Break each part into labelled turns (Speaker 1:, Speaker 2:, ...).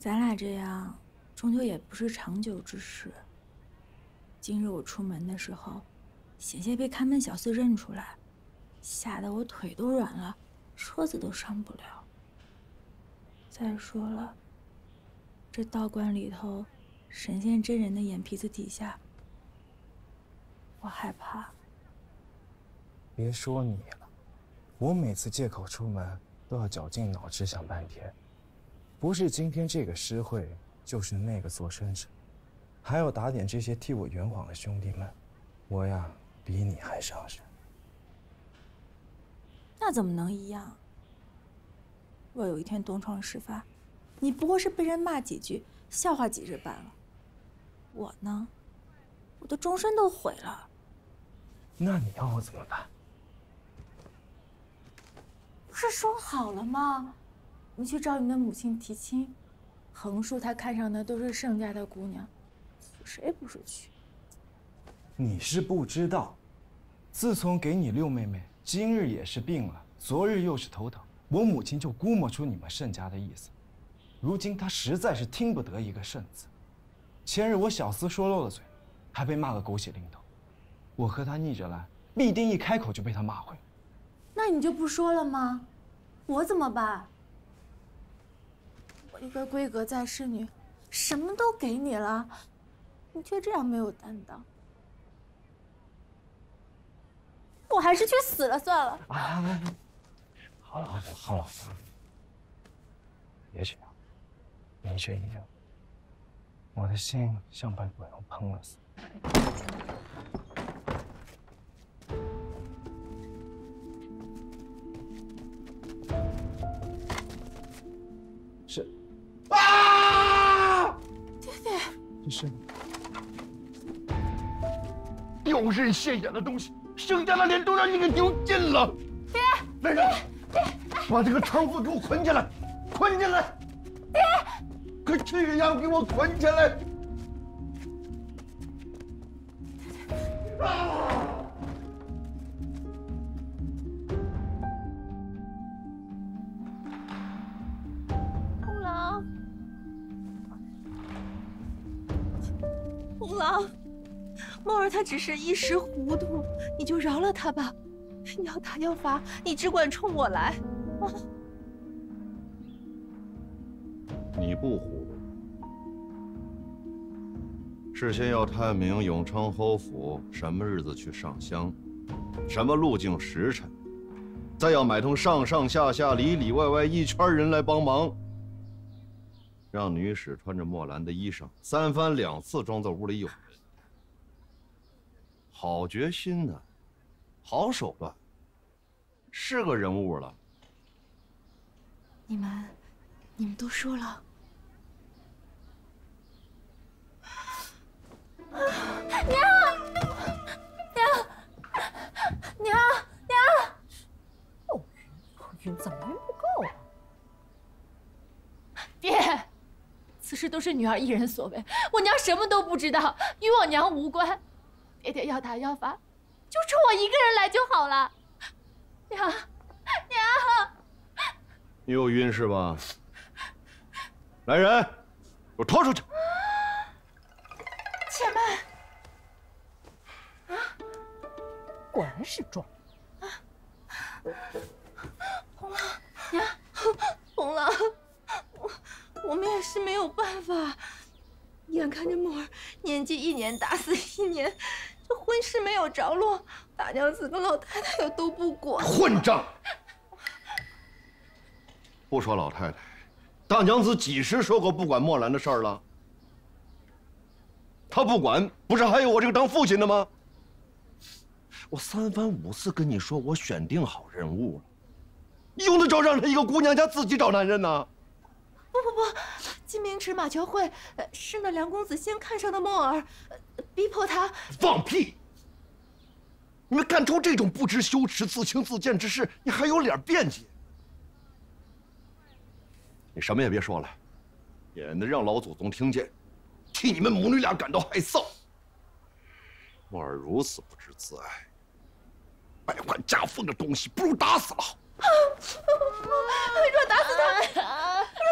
Speaker 1: 咱俩这样，终究也不是长久之事。今日我出门的时候，险些被看门小厮认出来，吓得我腿都软了，车子都上不了。再说了，这道观里头，神仙真人的眼皮子底下，我害怕。
Speaker 2: 别说你了，我每次借口出门都要绞尽脑汁想半天，不是今天这个诗会，就是那个做生神，还要打点这些替我圆谎的兄弟们，我呀比你还伤神。
Speaker 1: 那怎么能一样？若有一天东窗事发，你不过是被人骂几句，笑话几日罢了。我呢，我的终身都毁了。
Speaker 2: 那你要我怎么办？
Speaker 1: 不是说好了吗？你去找你的母亲提亲，横竖他看上的都是盛家的姑娘，谁不是娶？
Speaker 2: 你是不知道，自从给你六妹妹，今日也是病了，昨日又是头疼，我母亲就估摸出你们盛家的意思。如今她实在是听不得一个盛字。前日我小厮说漏了嘴，还被骂个狗血淋头。我和她逆着来，必定一开口就被她骂回。
Speaker 1: 那你就不说了吗？我怎么办？我一个闺阁在世女，什么都给你了，你却这样没有担当。我还是去死了算了。
Speaker 2: 啊，好了，别这样，你这一样，我的心像被鬼油烹了似的。是，啊！
Speaker 1: 爹爹，
Speaker 2: 这是
Speaker 3: 丢人现眼的东西，盛家的脸都让你给丢尽了！
Speaker 1: 爹，
Speaker 3: 来人，把这个娼妇给我捆起来，捆起来！
Speaker 1: 爹，
Speaker 3: 快去人家给我捆起来！
Speaker 4: 红郎，梦儿她只是一时糊涂，你就饶了她吧。要打要罚，你只管冲我来。啊！
Speaker 5: 你不糊涂，事先要探明永昌侯府什么日子去上香，什么路径时辰，再要买通上上下下里里外外一圈人来帮忙。让女使穿着墨兰的衣裳，三番两次装作屋里有人。好决心呢，好手段，是个人物了。
Speaker 4: 你们都说了。
Speaker 1: 娘！
Speaker 6: 口晕怎么晕不够啊？
Speaker 4: 爹，此事都是女儿一人所为，我娘什么都不知道，与我娘无关。爹要打要罚，就冲我一个人来就好了。娘，
Speaker 5: 你又晕是吧？来人，给我拖出去！
Speaker 4: 且慢。
Speaker 6: 果然是装。
Speaker 4: 红郎，娘，红郎，我们也是没有办法。眼看着墨儿年纪一年大死一年，这婚事没有着落，大娘子跟老太太又都不管。
Speaker 3: 混账！
Speaker 5: 不说老太太，大娘子几时说过不管墨兰的事儿了？她不管，不是还有我这个当父亲的吗？我三番五次跟你说，我选定好人物了，用得着让她一个姑娘家自己找男人呢？
Speaker 4: 不，金明池马球会是那梁公子先看上的墨儿，逼迫他。
Speaker 3: 放屁！你们干出这种不知羞耻、自轻自贱之事，你还有脸辩解？
Speaker 5: 你什么也别说了，免得让老祖宗听见，替你们母女俩感到害臊。墨儿如此不知自爱，败坏家风的东西，不如打死了好。
Speaker 4: 若打死他，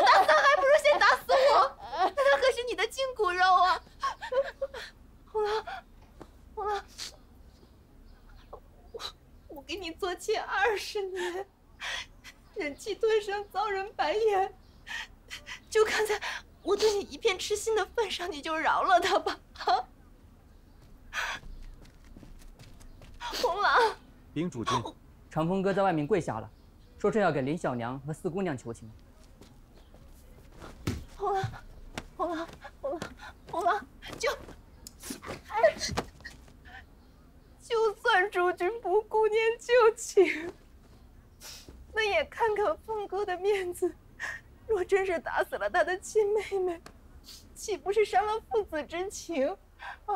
Speaker 4: 打死他，还不如先打死我。那可是你的筋骨肉啊！红郎，红郎，我给你做妾20年，忍气吞声，遭人白眼，就看在我对你一片痴心的份上，你就饶了他吧！啊，红郎，
Speaker 7: 禀主君，长风哥在外面跪下了，说是要给林小娘和四姑娘求情。
Speaker 4: 红郎，红郎，红郎，红郎，就算主君不顾念旧情，那也看看凤哥的面子。若真是打死了他的亲妹妹，岂不是伤了父子之情？啊！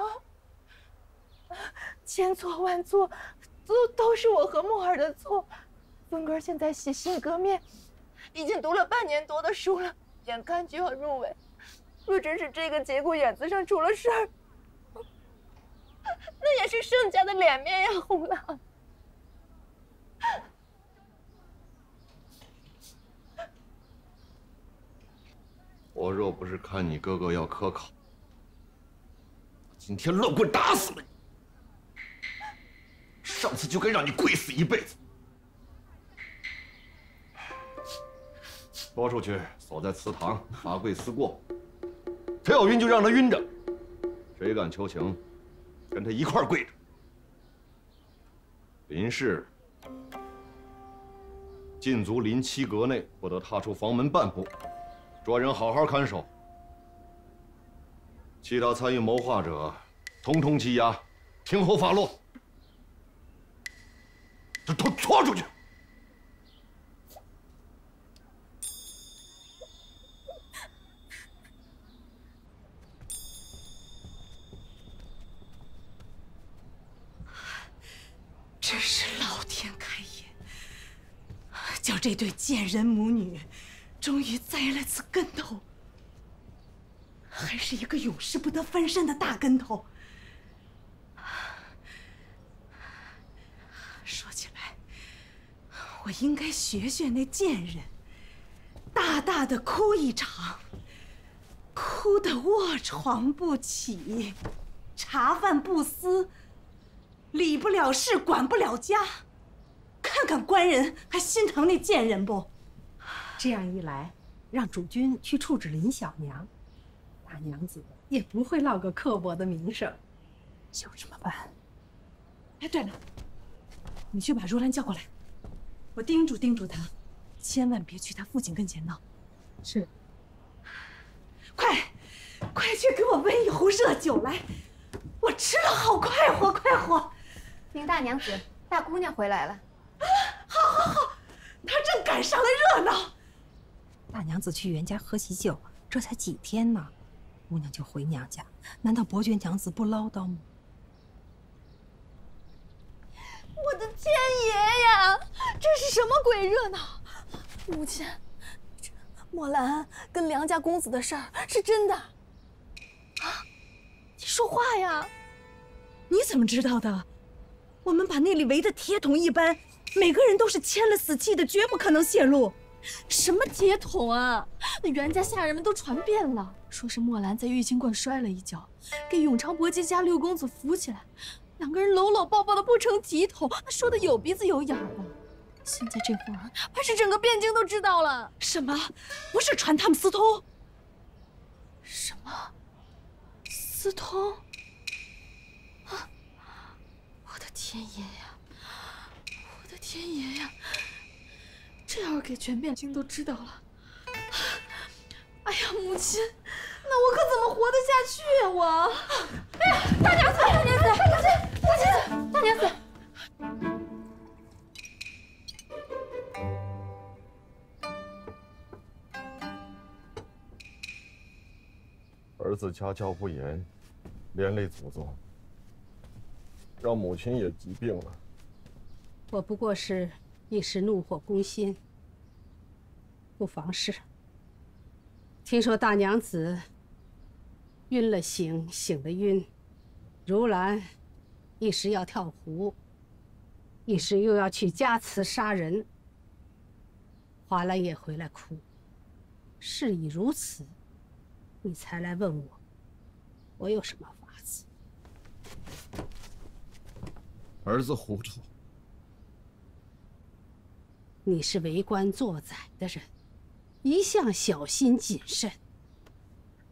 Speaker 4: 千错万错，都是我和墨儿的错。凤哥现在洗心革面，已经读了半年多的书了，眼看就要入围。若真是这个节骨眼子上出了事儿，那也是盛家的脸面呀，红郎。
Speaker 5: 我若不是看你哥哥要科考，今天乱棍打死了你！上次就该让你跪死一辈子。拖出去，锁在祠堂，罚跪思过。谁要晕就让他晕着，谁敢求情，跟他一块儿跪着。林氏禁足林7阁内，不得踏出房门半步。专人好好看守，其他参与谋划者，统统羁押，听候发落。都拖出去！
Speaker 4: 真是老天开眼，叫这对贱人母女终于栽了次跟头，还是一个永世不得翻身的大跟头。说起来，我应该学学那贱人，大大的哭一场，哭得卧床不起，茶饭不思，理不了事，管不了家。看看官人还心疼那贱人不？
Speaker 6: 这样一来，让主君去处置林小娘，大娘子也不会落个刻薄的名声。
Speaker 4: 就这么办。哎，对了，你去把如兰叫过来，我叮嘱她，千万别去她父亲跟前闹。
Speaker 6: 是。
Speaker 4: 快去给我煨一壶热酒来，我吃了好快活快活。
Speaker 8: 林大娘子，大姑娘回来了。
Speaker 4: 好，她正赶上了热闹。
Speaker 6: 大娘子去袁家喝喜酒，这才几天呢，姑娘就回娘家，难道伯爵娘子不唠叨吗？
Speaker 4: 我的天爷呀，这是什么鬼热闹？母亲，墨兰跟梁家公子的事儿是真的啊？你说话呀！你怎么知道的？我们把那里围得铁桶一般，每个人都是签了死契的，绝不可能泄露。什么铁桶啊！那袁家下人们都传遍了，说是墨兰在玉清观摔了一跤，给永昌伯爵家六公子扶起来，两个人搂搂抱抱的不成体统，那说的有鼻子有眼的。现在这会儿，怕是整个汴京都知道了。什么？不是传他们私通？什么？私通？啊！我的天爷呀！我的天爷呀！这要是给全汴京都知道了，哎呀，母亲，那我可怎么活得下去呀？我，哎呀，大娘子，大娘子，大娘子，大娘子。
Speaker 5: 儿子家教不严，连累祖宗，让母亲也疾病了。
Speaker 6: 我不过是一时怒火攻心，不妨事。听说大娘子晕了醒，醒了晕，如兰一时要跳湖，一时又要去家祠杀人，华兰也回来哭。事已如此，你才来问我，我有什么法子？
Speaker 5: 儿子糊涂。
Speaker 6: 你是为官做宰的人，一向小心谨慎。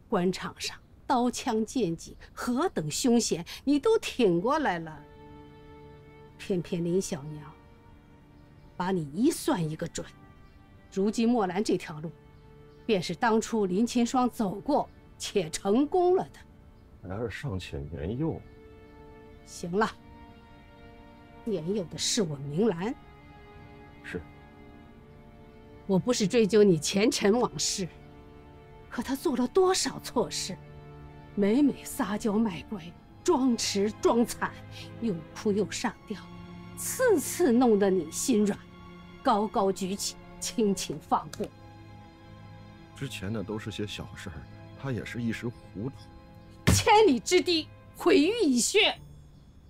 Speaker 6: 官场上刀枪剑戟何等凶险，你都挺过来了。偏偏林小娘把你一算一个准。如今墨兰这条路，便是当初林清霜走过且成功了的。
Speaker 5: 孩儿尚且年幼。
Speaker 6: 行了，年幼的是我明兰。
Speaker 5: 是。
Speaker 6: 我不是追究你前尘往事，可他做了多少错事，每每撒娇卖乖，装痴装惨，又哭又上吊，次次弄得你心软，高高举起，轻轻放过。
Speaker 5: 之前的都是些小事儿，他也是一时糊涂。
Speaker 6: 千里之堤，毁于蚁穴，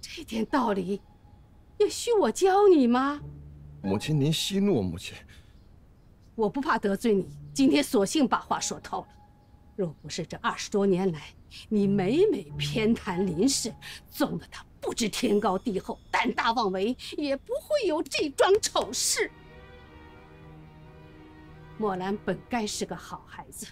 Speaker 6: 这点道理也需我教你吗？
Speaker 5: 母亲，您息怒，母亲。
Speaker 6: 我不怕得罪你，今天索性把话说透了。若不是这20多年来，你每每偏袒林氏，纵得他不知天高地厚，胆大妄为，也不会有这桩丑事。墨兰本该是个好孩子，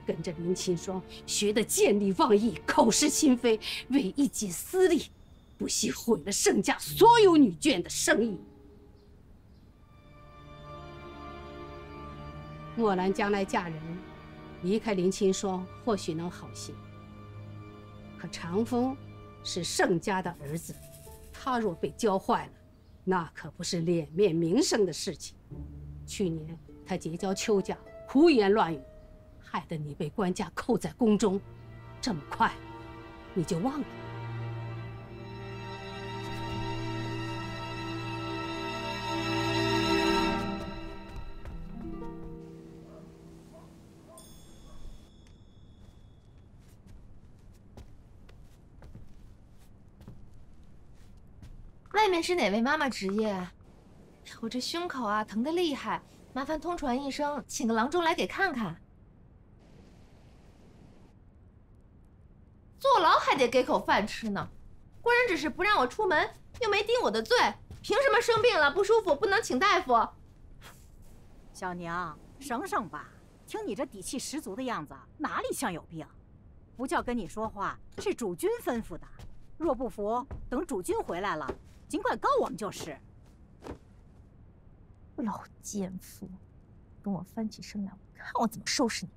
Speaker 6: 跟着林清霜学得见利忘义，口是心非，为一己私利，不惜毁了盛家所有女眷的生意。墨兰将来嫁人，离开林清霜或许能好些。可长风是盛家的儿子，他若被教坏了，那可不是脸面名声的事情。去年他结交邱家，胡言乱语，害得你被官家扣在宫中，这么快你就忘了？
Speaker 4: 外面是哪位妈妈值夜？我这胸口啊疼得厉害，麻烦通传一声，请个郎中来给看看。坐牢还得给口饭吃呢，官人只是不让我出门，又没定我的罪，凭什么生病了不舒服不能请大夫？
Speaker 9: 小娘，省省吧，听你这底气十足的样子，哪里像有病？不叫跟你说话，是主君吩咐的。若不服，等主君回来了，尽管告我们就是。
Speaker 4: 老奸夫，跟我翻起身来，我看我怎么收拾你！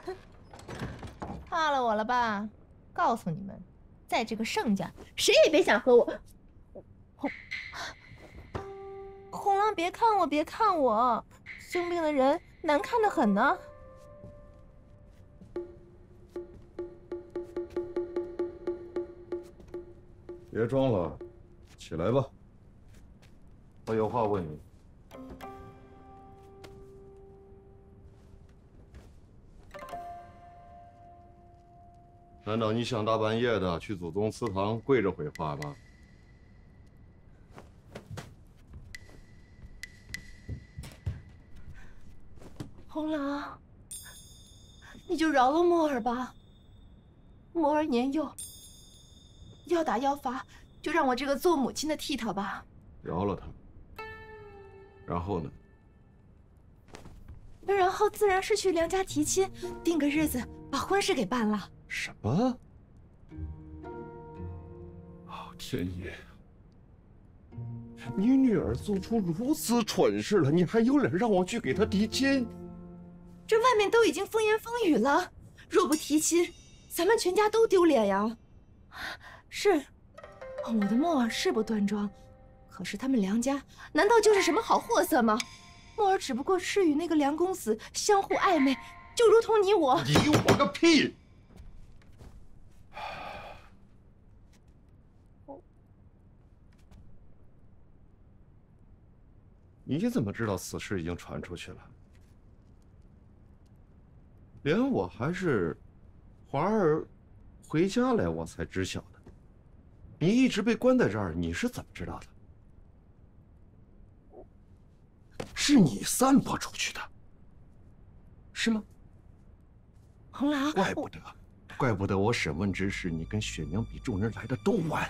Speaker 4: 哼，怕了我了吧？告诉你们，在这个盛家，谁也别想和我。红郎，别看我，别看我，生病的人难看得很呢。
Speaker 5: 别装了，起来吧。我有话问你。难道你想大半夜的去祖宗祠堂跪着回话吗？
Speaker 4: 红郎，你就饶了墨儿吧。墨儿年幼，要打要罚，就让我这个做母亲的替他吧。
Speaker 5: 饶了他。然后呢？
Speaker 4: 然后自然是去梁家提亲，定个日子，把婚事给办了。
Speaker 5: 什么？哦，天爷！你女儿做出如此蠢事了，你还有脸让我去给她提亲？
Speaker 4: 这外面都已经风言风语了，若不提亲，咱们全家都丢脸呀。是，我的墨儿是不端庄，可是他们梁家难道就是什么好货色吗？墨儿只不过是与那个梁公子相互暧昧，就如同你我。
Speaker 5: 你我个屁！你怎么知道此事已经传出去了？连我还是华儿回家来，我才知晓的。你一直被关在这儿，你是怎么知道的？是你散播出去的，是吗？
Speaker 4: 红郎，
Speaker 5: 怪不得我审问之时，你跟雪娘比众人来的都晚。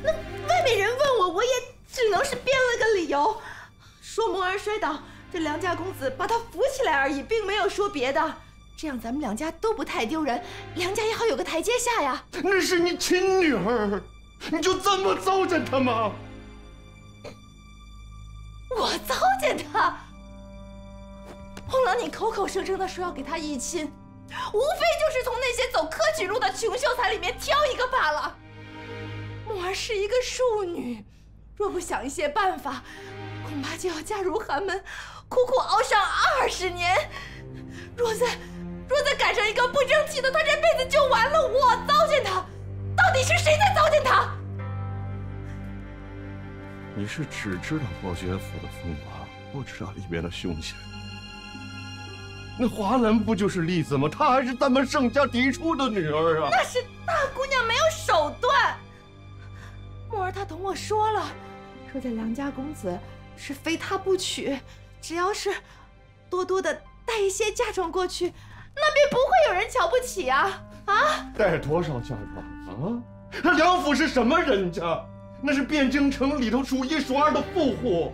Speaker 4: 那外面人问我，我也只能是编了个理由，说摩儿摔倒，这梁家公子把他扶起来而已，并没有说别的。这样咱们两家都不太丢人，梁家也好有个台阶下呀。
Speaker 5: 那是你亲女儿，你就这么糟践她吗？
Speaker 4: 我糟践她？红郎，你口口声声的说要给她议亲，无非就是从那些走科举路的穷秀才里面挑一个罢了。默儿是一个庶女，若不想一些办法，恐怕就要嫁入寒门，苦苦熬上20年。若再赶上一个不争气的，她这辈子就完了。我糟践她，到底是谁在糟践她？
Speaker 5: 你是只知道伯爵府的风华，不知道里面的凶险。那华兰不就是例子吗？她还是咱们盛家嫡出的女儿啊！
Speaker 4: 那是大姑娘没有手段。默儿她同我说了，说这梁家公子是非她不娶，只要是多多的带一些嫁妆过去，那便不会有人瞧不起啊！啊！
Speaker 5: 带多少嫁妆啊？那梁府是什么人家？那是汴京城里头数一数二的富户。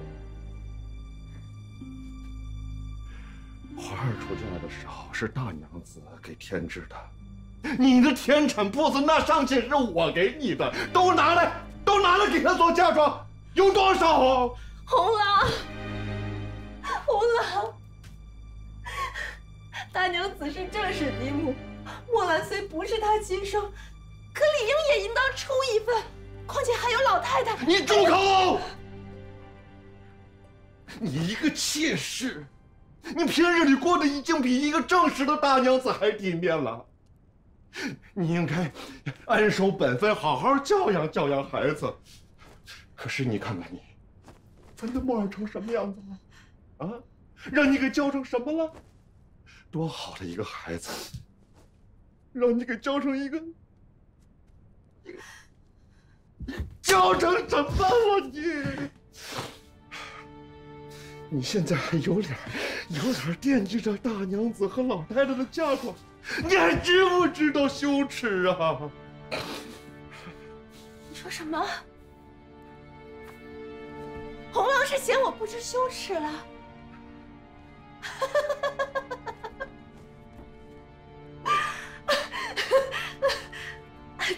Speaker 5: 华儿出嫁的时候是大娘子给添置的，你的田产铺子那尚且是我给你的，都拿来给她做嫁妆，有多少啊？
Speaker 4: 红郎，红郎，大娘子是正室嫡母，墨兰虽不是她亲生，可理应也应当出一份。况且还有老太太。
Speaker 5: 你住口！你一个妾室，你平日里过得已经比一个正式的大娘子还体面了。你应该安守本分，好好教养教养孩子。可是你看看你，咱的默儿成什么样子了？啊，让你给教成什么了？多好的一个孩子，让你给教成一个教成什么了你？你现在还有点惦记着大娘子和老太太的嫁妆，你还知不知道羞耻啊？
Speaker 4: 你说什么？红郎是嫌我不知羞耻了？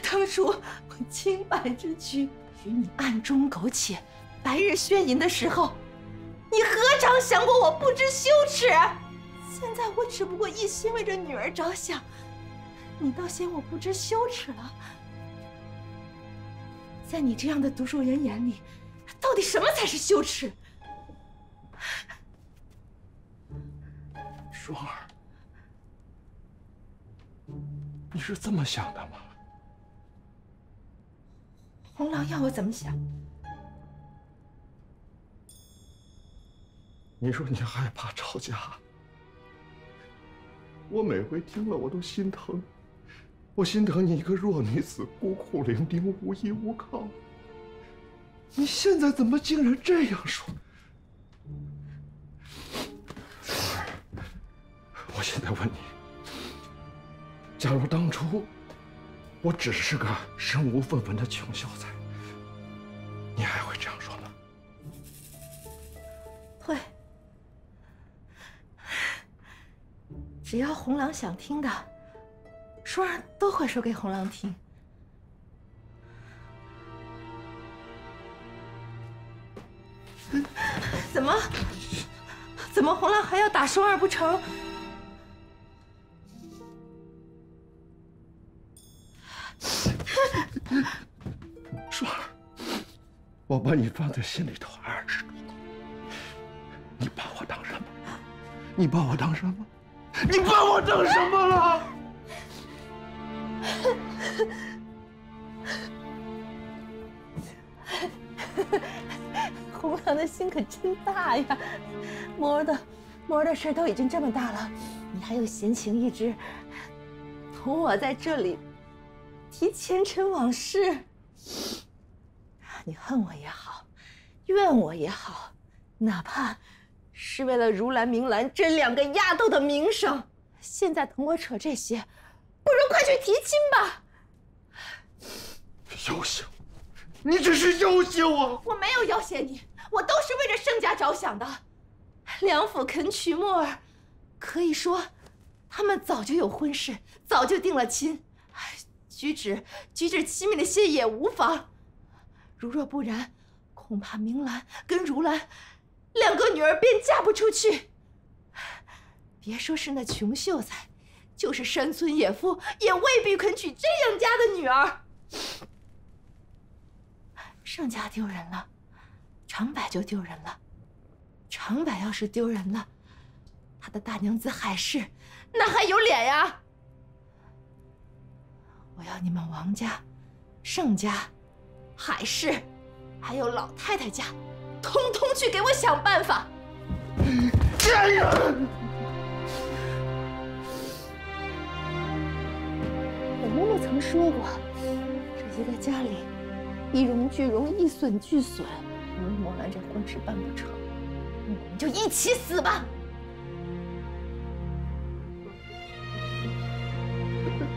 Speaker 4: 当初我清白之躯与你暗中苟且、白日宣淫的时候，你何尝想过我不知羞耻？现在我只不过一心为着女儿着想，你倒嫌我不知羞耻了？在你这样的读书人眼里，到底什么才是羞耻？
Speaker 5: 双儿，你是这么想的吗？
Speaker 4: 红郎要我怎么想？
Speaker 5: 你说你害怕吵架，我每回听了我都心疼，我心疼你一个弱女子，孤苦伶仃，无依无靠。你现在怎么竟然这样说？双儿，我现在问你，假如当初我只是个身无分文的穷秀才，你还会这样说吗？
Speaker 4: 会。只要红郎想听的，双儿都会说给红郎听。怎么红郎还要打双儿不成？
Speaker 5: 双儿，我把你放在心里头20多年，你把我当什么？你把我当什么？你把我当什么了？
Speaker 4: 红郎的心可真大呀！默儿的事都已经这么大了，你还有闲情逸致同我在这里提前尘往事。你恨我也好，怨我也好，哪怕是为了如兰、明兰这2个丫头的名声，现在同我扯这些，不如快去提亲吧。
Speaker 3: 要挟我，你这是要挟我！
Speaker 4: 我没有要挟你，我都是为着盛家着想的。梁府肯娶墨儿，可以说他们早就有婚事，早就定了亲，举止亲密了些也无妨。如若不然，恐怕明兰跟如兰2个女儿便嫁不出去。别说是那穷秀才，就是山村野妇也未必肯娶这样家的女儿。盛家丢人了，长柏就丢人了。长柏要是丢人了，他的大娘子海氏哪还有脸呀？我要你们王家、盛家、海氏，还有老太太家，通通去给我想办法！贱人！我嬷嬷曾说过，这些个家里一荣俱荣，一损俱损。如果墨兰这婚事办不成，我们就一起死吧！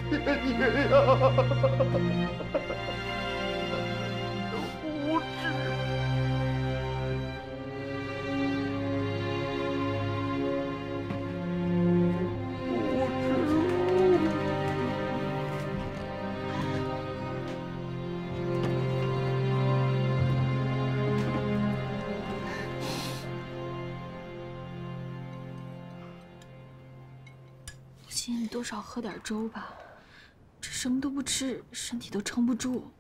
Speaker 3: 爹爹呀，无知！
Speaker 1: 母亲，你多少喝点粥吧。这什么都不吃，身体都撑不住。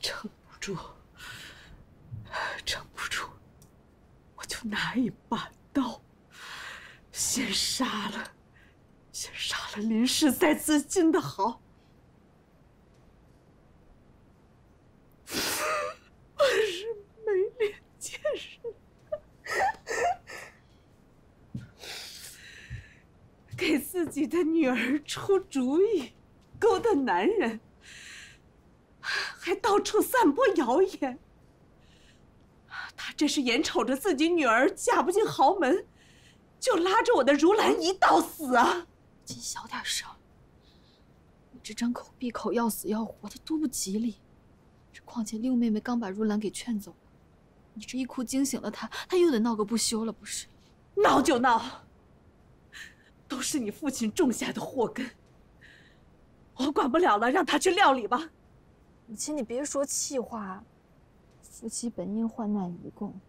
Speaker 10: 撑不住，撑不住，我就拿一把刀，先杀了林氏，再自尽的好。我是没脸见人。给自己的女儿出主意，勾搭男人，还到处散播谣言。他这是眼瞅着自己女儿嫁不进豪门，就拉着我的如兰一道死啊！
Speaker 1: 你小点声，你这张口闭口要死要活的，多不吉利。况且六妹妹刚把如兰给劝走了，你这一哭惊醒了她，她又得闹个不休了，不是？
Speaker 10: 闹就闹。都是你父亲种下的祸根，我管不了了，让他去料理吧。
Speaker 1: 母亲，你别说气话。夫妻本应患难与共。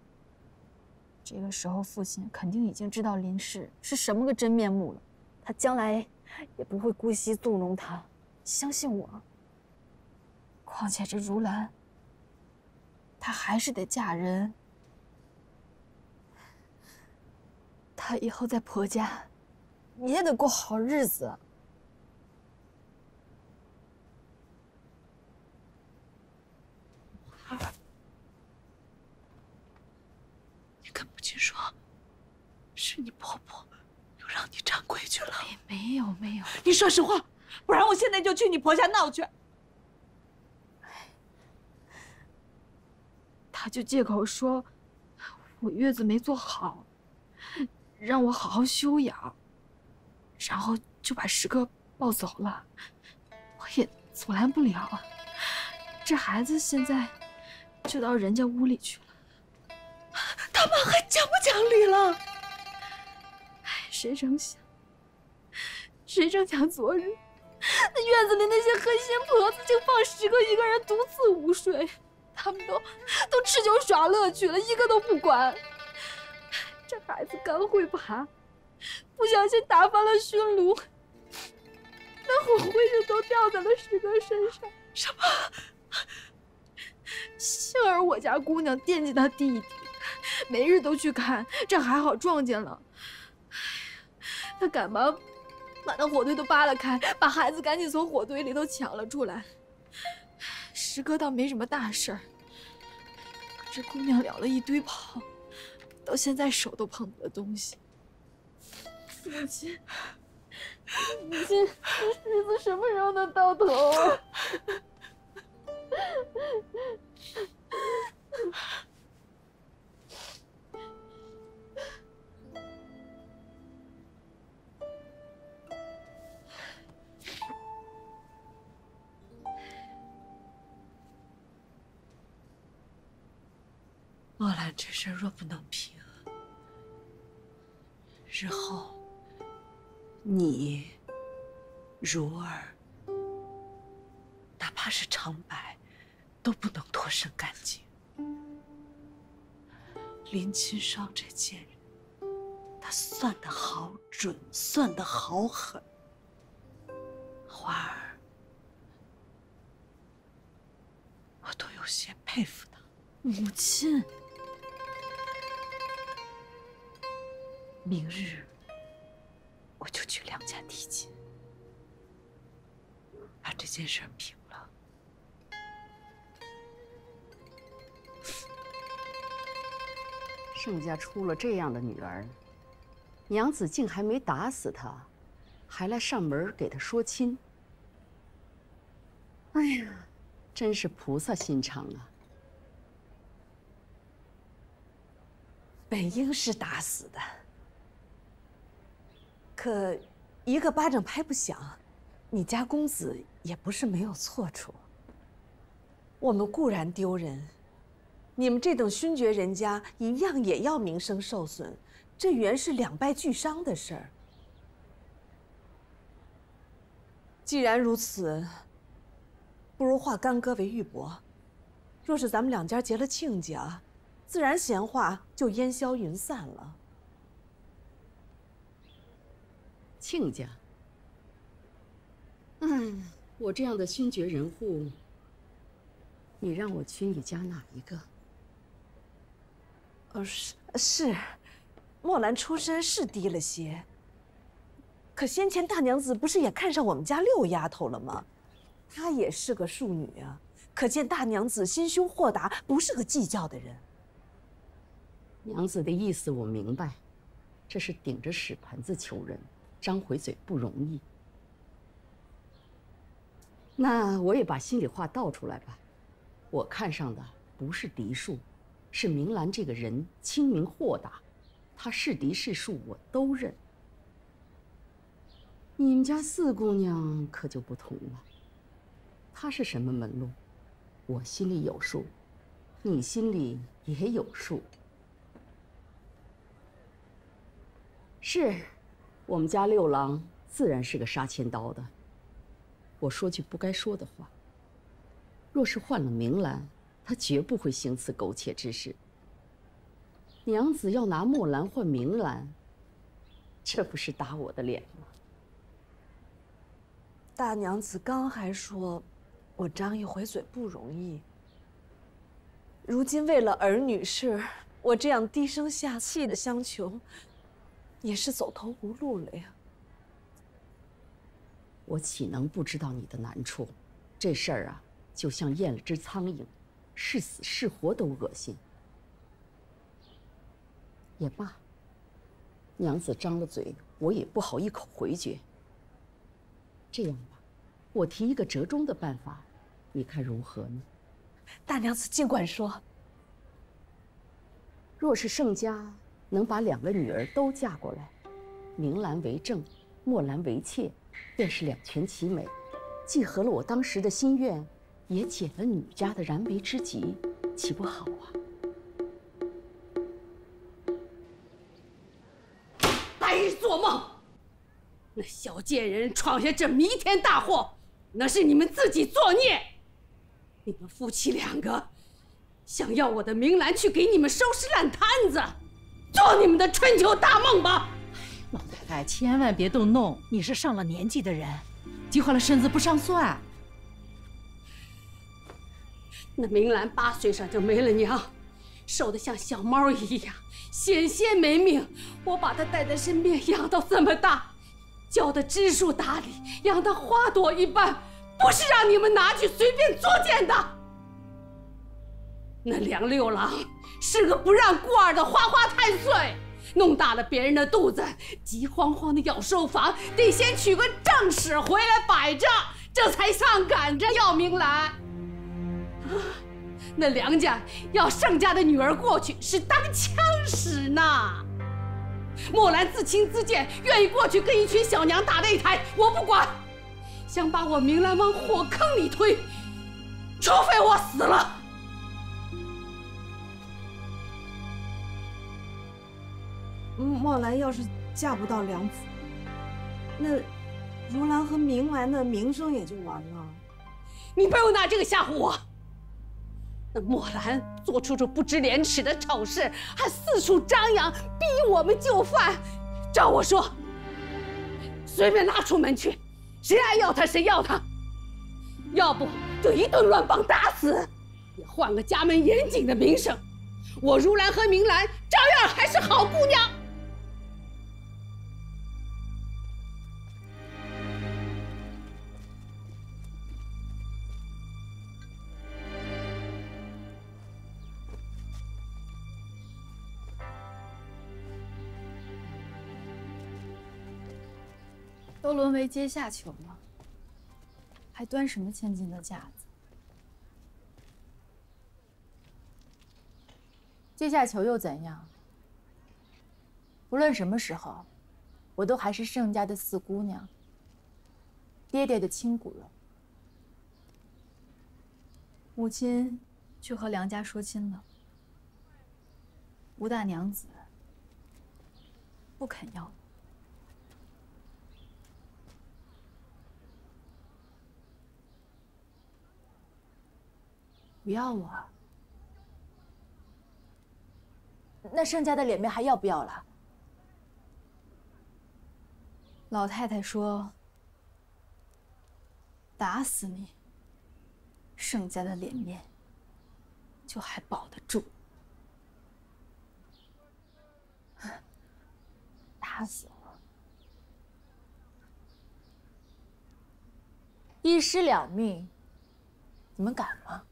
Speaker 1: 这个时候，父亲肯定已经知道林氏是什么个真面目了，他将来也不会姑息纵容他。相信我。况且这如兰，她还是得嫁人，她以后在婆家。你也得过好日子。
Speaker 10: 你跟母亲说，是你婆婆又让你站规矩了。
Speaker 1: 没有。
Speaker 10: 你说实话，不然我现在就去你婆家闹去。
Speaker 1: 他就借口说，我月子没做好，让我好好休养。然后就把石哥抱走了，我也阻拦不了。这孩子现在就到人家屋里去了。
Speaker 10: 他妈还讲不讲理了？
Speaker 1: 谁成想昨日那院子里那些黑心婆子竟放石哥一个人独自午睡，他们都吃酒耍乐去了，一个都不管。这孩子刚会爬，不小心打翻了熏炉，那会灰就都掉在了石哥身上。
Speaker 10: 什么？
Speaker 1: 幸而我家姑娘惦记他弟弟，每日都去看，这还好撞见了。他赶忙把那火堆都扒拉开，把孩子赶紧从火堆里头抢了出来。石哥倒没什么大事儿，可这姑娘了了一堆泡，到现在手都碰不得东西。母亲，
Speaker 4: 这日子什么时候能到头啊？
Speaker 10: 墨兰这事若不能平，日后你、如儿，哪怕是长白，都不能脱身干净。林清霜这贱人，她算得好准，算得好狠。花儿，我都有些佩服她。
Speaker 4: 母亲。
Speaker 10: 明日我就去梁家提亲，把这件事平了。
Speaker 6: 盛家出了这样的女儿，娘子竟还没打死她，还来上门给她说亲。哎呀，真是菩萨心肠啊！
Speaker 10: 本应是打死的。 可一个巴掌拍不响，你家公子也不是没有错处。我们固然丢人，你们这等勋爵人家一样也要名声受损，这原是两败俱伤的事儿。既然如此，不如化干戈为玉帛。若是咱们两家结了亲家，自然闲话就烟消云散了。
Speaker 6: 亲家，我这样的勋爵人户，你让我娶你家哪一个？
Speaker 10: 是，墨兰出身是低了些。可先前大娘子不是也看上我们家六丫头了吗？她也是个庶女啊，可见大娘子心胸豁达，不是个计较的人。
Speaker 6: 娘子的意思我明白，这是顶着屎盆子求人。 张回嘴不容易，那我也把心里话道出来吧。我看上的不是嫡庶，是明兰这个人清明豁达，她是嫡是庶我都认。你们家四姑娘可就不同了，她是什么门路，我心里有数，你心里也有数。是。 我们家六郎自然是个杀千刀的。我说句不该说的话，若是换了明兰，他绝不会行此苟且之事。娘子要拿墨兰换明兰，这不是打我的脸吗？
Speaker 10: 大娘子刚还说，我张一回嘴不容易。如今为了儿女事，我这样低声下气的相求。 也是走投无路了呀！
Speaker 6: 我岂能不知道你的难处？这事儿啊，就像咽了只苍蝇，是死是活都恶心。也罢，娘子张了嘴，我也不好一口回绝。这样吧，我提一个折中的办法，你看如何呢？
Speaker 10: 大娘子尽管说。
Speaker 6: 若是盛家。 能把两个女儿都嫁过来，明兰为正，墨兰为妾，便是两全其美，既合了我当时的心愿，也解了女家的燃眉之急，岂不好啊？白日做梦！那小贱人闯下这弥天大祸，那是你们自己作孽！你们夫妻两个，想要我的明兰去给你们收拾烂摊子。 做你们的春秋大梦吧！
Speaker 9: 老太太，千万别动怒，你是上了年纪的人，急坏了身子不上算。
Speaker 6: 那明兰8岁上就没了娘，瘦得像小猫一样，险些没命。我把她带在身边养到这么大，教她知书达理，养她花朵一般，不是让你们拿去随便作践的。那梁六郎。 是个不让孤儿的花花太岁，弄大了别人的肚子，急慌慌的要收房，得先娶个正室回来摆着，这才上赶着要明兰。那梁家要盛家的女儿过去是当枪使呢。墨兰自轻自贱，愿意过去跟一群小娘打擂台，我不管。想把我明兰往火坑里推，除非我死了。
Speaker 4: 墨兰要是嫁不到梁府，那如兰和明兰的名声也就完了。
Speaker 6: 你不用拿这个吓唬我。那墨兰做出这不知廉耻的丑事，还四处张扬，逼我们就范。照我说，随便拉出门去，谁爱要他谁要他，要不就一顿乱棒打死，也换个家门严谨的名声。我如兰和明兰照样还是好姑娘。
Speaker 1: 都沦为阶下囚了，还端什么千金的架子？阶下囚又怎样？无论什么时候，我都还是盛家的四姑娘，爹爹的亲骨肉。母亲去和梁家说亲了，吴大娘子不肯要我。不要我，那盛家的脸面还要不要了？老太太说：“打死你，盛家的脸面就还保得住。”打死我，一尸两命，你们敢吗？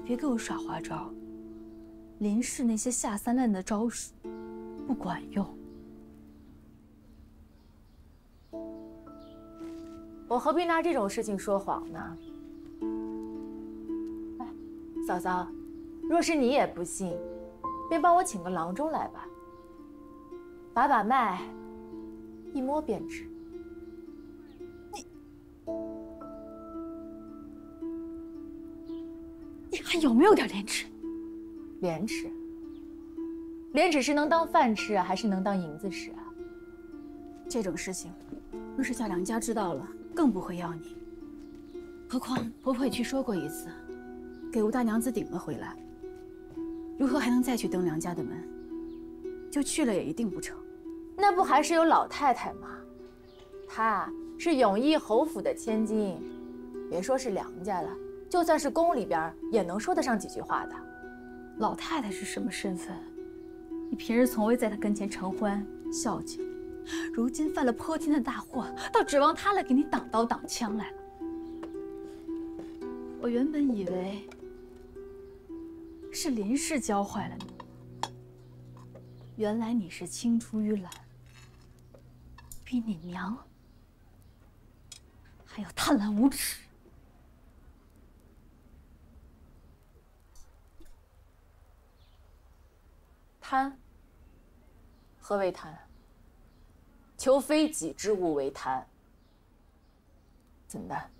Speaker 1: 别给我耍花招！林氏那些下三滥的招数不管用。我何必拿这种事情说谎呢？哎，嫂嫂，若是你也不信，便帮我请个郎中来吧，把把脉，一摸便知。你还有没有点廉耻？廉耻？廉耻是能当饭吃啊，还是能当银子使啊？这种事情，若是叫梁家知道了，更不会要你。何况婆婆也去说过一次，给吴大娘子顶了回来，如何还能再去登梁家的门？就去了也一定不成。那不还是有老太太吗？她是永义侯府的千金，别说是梁家了。就算是宫里边也能说得上几句话的。老太太是什么身份？你平日从未在她跟前承欢孝敬，如今犯了泼天的大祸，倒指望她来给你挡刀挡枪来了。我原本以为是林氏教坏了你，原来你是青出于蓝，比你娘还要贪婪无耻。贪？何为贪？求非己之物为贪。怎的？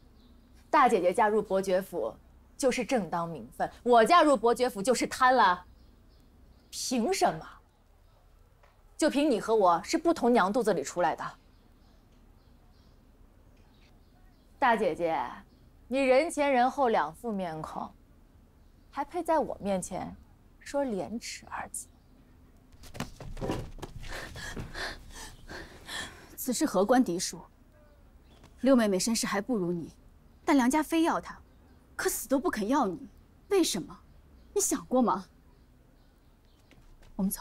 Speaker 1: 大姐姐嫁入伯爵府就是正当名分，我嫁入伯爵府就是贪了？凭什么？就凭你和我是不同娘肚子里出来的。大姐姐，你人前人后两副面孔，还配在我面前说廉耻二字？此事何关嫡庶？六妹妹身世还不如你，但梁家非要她，可死都不肯要你，为什么？你想过吗？我们走。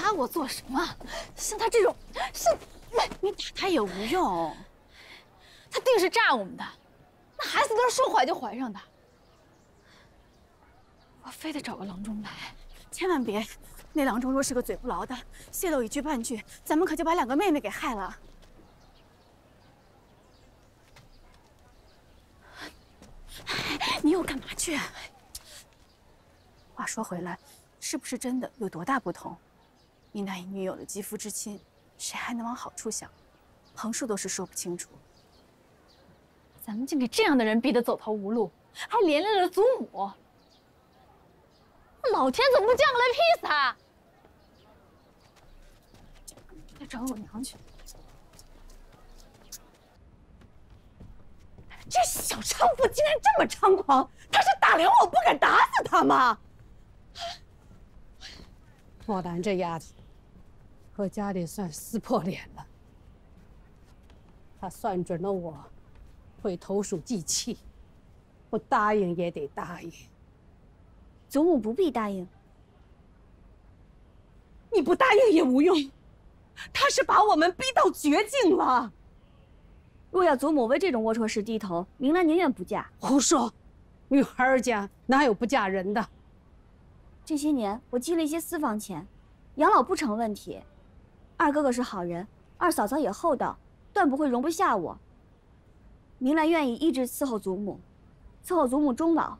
Speaker 11: 拉我做什么？像他这种，
Speaker 12: 你打他也无用，
Speaker 11: 他定是诈我们的。那孩子都是说怀就怀上的，我非得找个郎中来。
Speaker 12: 千万别！那郎中若是个嘴不牢的，泄露一句半句，咱们可就把2个妹妹给害了。你又干嘛去？话说回来，是不是真的有多大不同？一男一女有了肌肤之亲，谁还能往好处想？横竖都是说不清楚。
Speaker 11: 咱们竟给这样的人逼得走投无路，还连累了祖母。老天怎么不降个来劈死他？
Speaker 12: 再找我娘去。
Speaker 10: 这小娼妇竟然这么猖狂！她是打量我不敢打死她吗？
Speaker 6: 莫兰这丫头，和家里算撕破脸了。她算准了我会投鼠忌器，不答应也得答应。
Speaker 8: 祖母不必答应。
Speaker 10: 你不答应也无用，她是把我们逼到绝境了。
Speaker 8: 若要祖母为这种龌龊事低头，明兰宁愿不嫁。
Speaker 6: 胡说！女孩家哪有不嫁人的？
Speaker 8: 这些年我积了一些私房钱，养老不成问题。二哥哥是好人，二嫂嫂也厚道，断不会容不下我。明兰愿意一直伺候祖母，伺候祖母终老。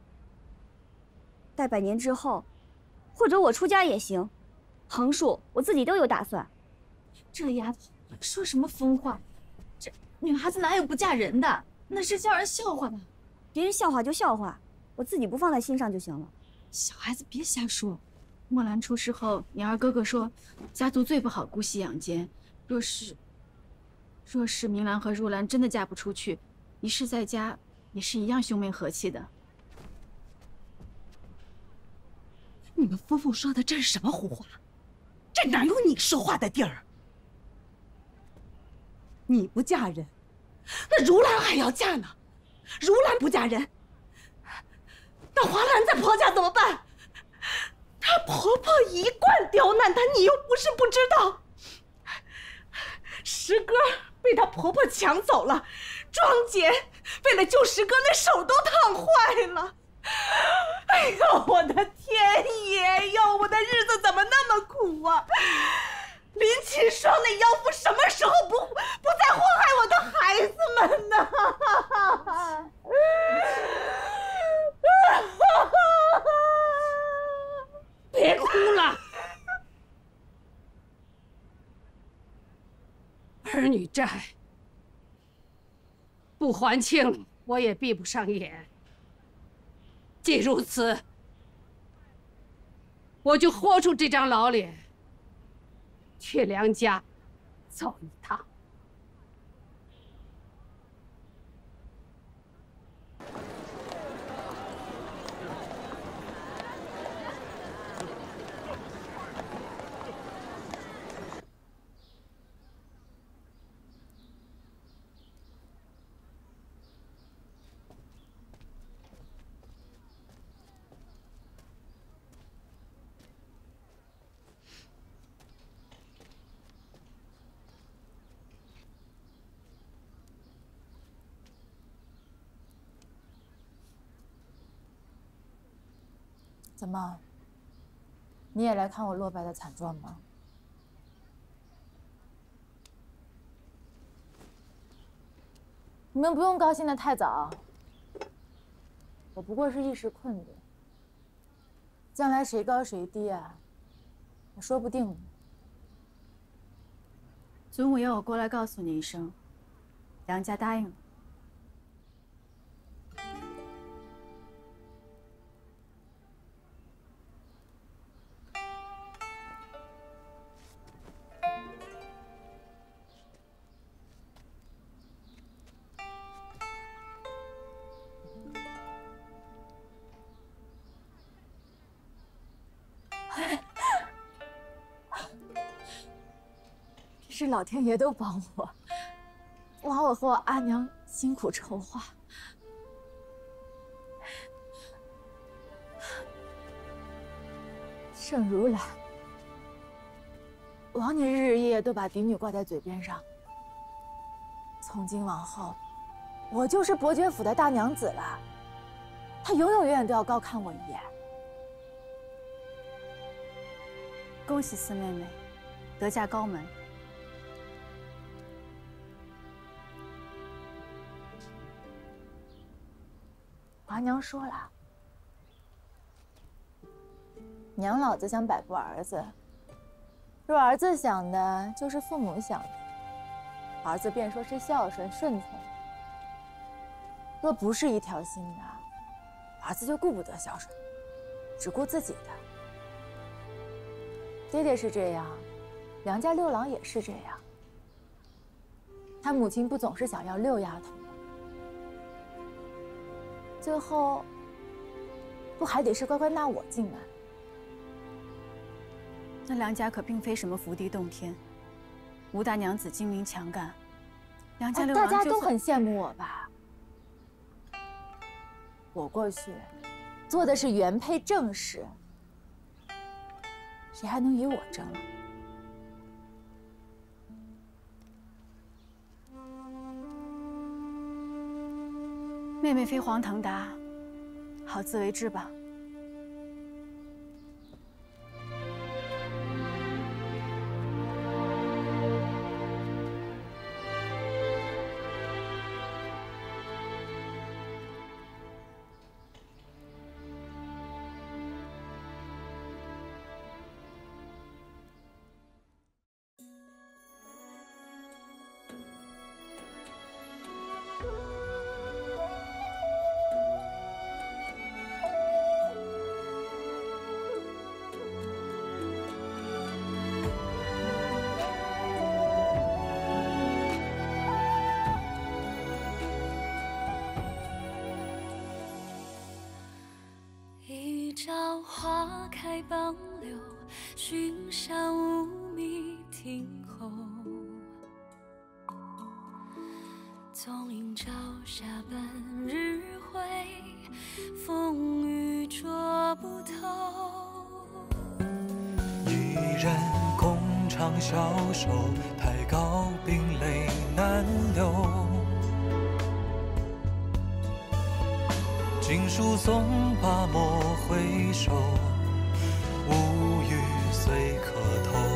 Speaker 8: 待100年之后，或者我出家也行，横竖我自己都有打算。
Speaker 11: 这丫头说什么疯话？这女孩子哪有不嫁人的？那是叫人笑话的。
Speaker 8: 别人笑话就笑话，我自己不放在心上就行了。
Speaker 12: 小孩子别瞎说。墨兰出事后，你二哥哥说，家族最不好姑息养奸。若是明兰和如兰真的嫁不出去，一世在家也是一样兄妹和气的。
Speaker 10: 你们夫妇说的这是什么胡话？这哪有你说话的地儿？你不嫁人，那如兰还要嫁呢。如兰不嫁人，那华兰在婆家怎么办？她婆婆一贯刁难她，你又不是不知道。石哥被她婆婆抢走了，庄姐为了救石哥，那手都烫坏了。哎呦，我的天爷哟！我的日子怎么那么苦啊！林启双那妖妇什么时候不再祸害我的孩子们呢？
Speaker 6: 别哭了，儿女债不还清，我也闭不上眼。既如此，我就豁出这张老脸，去梁家走一趟。
Speaker 1: 怎么？你也来看我落败的惨状吗？你们不用高兴得太早，我不过是一时困顿，将来谁高谁低啊，也说不定呢。
Speaker 12: 祖母要我过来告诉你一声，梁家答应了。
Speaker 1: 是老天爷都帮我，枉我和我阿娘辛苦筹划。盛如兰，枉你日日夜夜都把嫡女挂在嘴边上。从今往后，我就是伯爵府的大娘子了，他永永远远都要高看我一眼。
Speaker 8: 恭喜四妹妹得嫁高门。
Speaker 1: 华娘说了，娘老子想摆布儿子，若儿子想的就是父母想的，儿子便说是孝顺顺从；若不是一条心的，儿子就顾不得孝顺，只顾自己的。爹爹是这样，梁家六郎也是这样。他母亲不总是想要六丫头吗？最后不还得是乖乖纳我进门？
Speaker 8: 那梁家可并非什么福地洞天，吴大娘子精明强干，梁家六郎
Speaker 1: 大家都很羡慕我吧？我过去做的是原配正事，谁还能与我争了？
Speaker 8: 妹妹飞黄腾达，好自为之吧。
Speaker 13: 朝花开傍柳，寻香无觅庭后。纵饮朝霞半日晖，风雨捉不透。
Speaker 14: 一人共长消瘦，太高冰泪难流。锦书送罢莫回首，无语虽可偷。